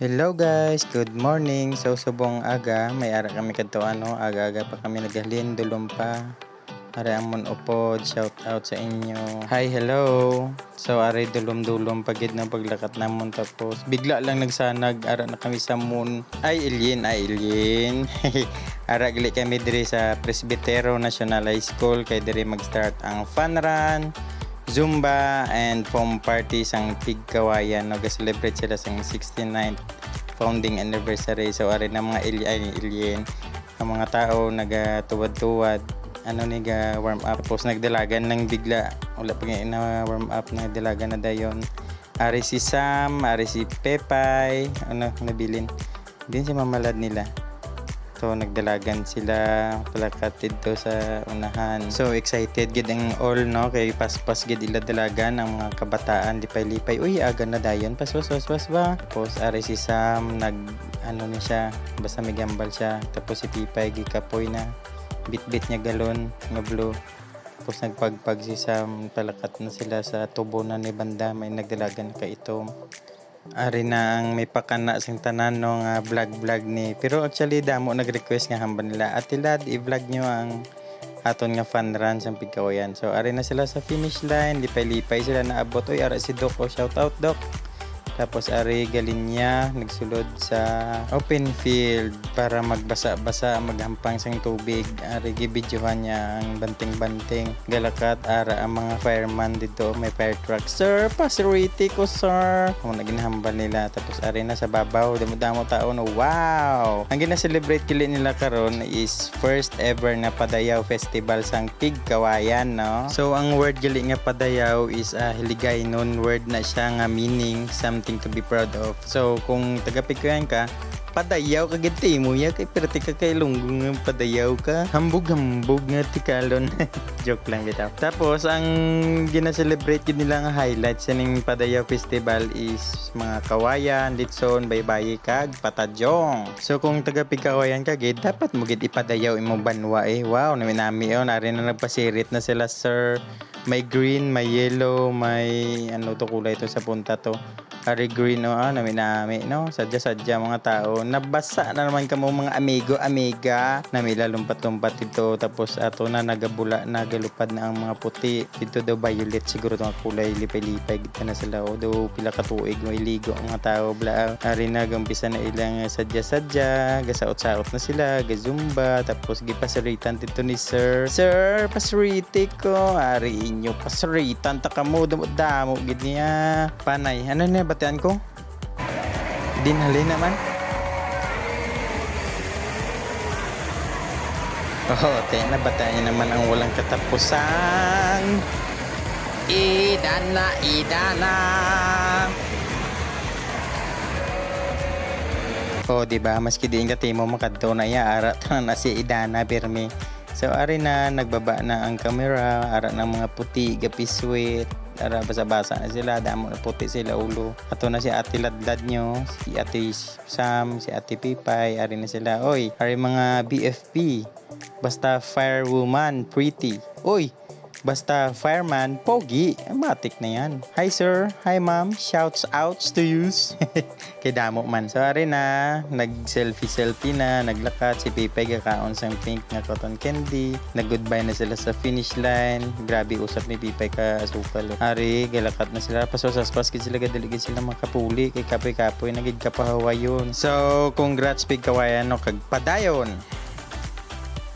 Hello guys, good morning. So subong aga, may ara kami kadto aga-aga pa kami naghalin dulom pa. Ara amon upod, shout out sa inyo. Hi, hello. So ari dulom-dulom pagid na paglakat namon tapos bigla lang nagsanag ara na kami sa moon. Ay alien. Ara gali kami diri sa Presbitero National High School kay diri mag-start ang fun run. Zumba and foam party sang Pigkawayan no ga-celebrate sila sang 69th founding anniversary. So ari na mga alien ang mga tao nagatuwad-tuwad ni ga warm up tapos nagdalagan lang bigla wala pa na warm up na dalagan na dayon. Ari si Sam, ari si Pepay nabilin din si mamalad nila. So nagdalagan sila palakat dito sa unahan. So excited gid ang all no kay paspas gid ila dalagan ang mga kabataan lipay-lipay. Uy aga na dayon paspas ba. Tapos ari si Sam nag ni siya basta may gambal siya. Tapos si Pipay gikapoy na bit niya galon nga blue. Tapos nagpagpag si Sam palakat na sila sa tubo na ni banda may nagdalagan ka itom. Ari na ang may pakana sing tanan no nga vlog ni pero actually damo nag-request nga hamban nila atilad i-vlog nyo ang aton nga fun run sa Pigkawayan. So ari na sila sa finish line, lipay-lipay sila naabot. Oy ara si Doc, shout out Doc. Tapos ari Galinya nagsulod sa open field para magbasa-basa maghampang sang tubig. Ari gibidyohan niya ang banting-banting galakat ara ang mga fireman dito may fire truck. Sir, pasiriti ko sir. Kung naginahambal nila tapos ari na sa babaw damo-damo tao no. Wow. Ang gina-celebrate kili nila karon is first ever na Padayaw Festival sang Pigkawayan no. So ang word gali nga Padayaw is Hiligaynon word na siya nga meaning something to be proud of. So kung taga-Pigkawayan ka, padayaw ka giti mo ya kay perti ka kay lunggong nga padayaw ka. Hambog nga tikalon. Joke lang bitaw. Tapos ang gina-celebrate gid nila nga highlights sa ning Padayaw Festival is mga kawayan, litson, baybayi kag patadyong. So kung taga-Pigkawayan ka gid, dapat mo gid ipadayaw imong banwa eh. Wow, nami nari na nagpasirit na sila sir. May green, may yellow, may to kulay to sa punta to. Ari green nami no. Sadya mga tao. Nabasa na naman kamo mga amiga nami lalumpat-lumpat dito tapos ato na nagabula nagalupad na ang mga puti. Dito daw violet siguro tong kulay lipay-lipay gid na sila do pila ka tuig may ligo ang mga tao bla. Ari na gampisa na ilang sadya gasaot-saot na sila, gazumba tapos gipasiritan dito ni sir. Sir, pasiriti ko. Ari inyo pasiritan ta kamo damo gid niya. Panay na batian ko? Dinhali naman. Na batayan naman ang walang katapusan. Idana. Diba? Maski diin ka timo makadto na iya ara na si Idana Birmi. So ari na nagbaba na ang camera, ara ng mga puti, gapiswit. Ara basa-basa na sila, damo na puti sila ulo. Ato na si Ate Ladlad nyo, si Ate Sam, si Ate Pipay, ari na sila. Oy, ari mga BFP. Basta firewoman, pretty. Oy, basta fireman, pogi. Matik na yan. Hi sir, hi ma'am, shouts outs to you. Kay damo man. So ari na, nag-selfie na, naglakat. Si Pipay kakaon sang pink nga cotton candy. Nag-goodbye na sila sa finish line. Grabe usap ni Pipay ka asukal. Ari, galakat na sila. Pasosas gid sila, gadaligid sila makapuli. Kay kapoy-kapoy, nagid kapahawa yun. So, congrats Pigkawayan no, kag padayon.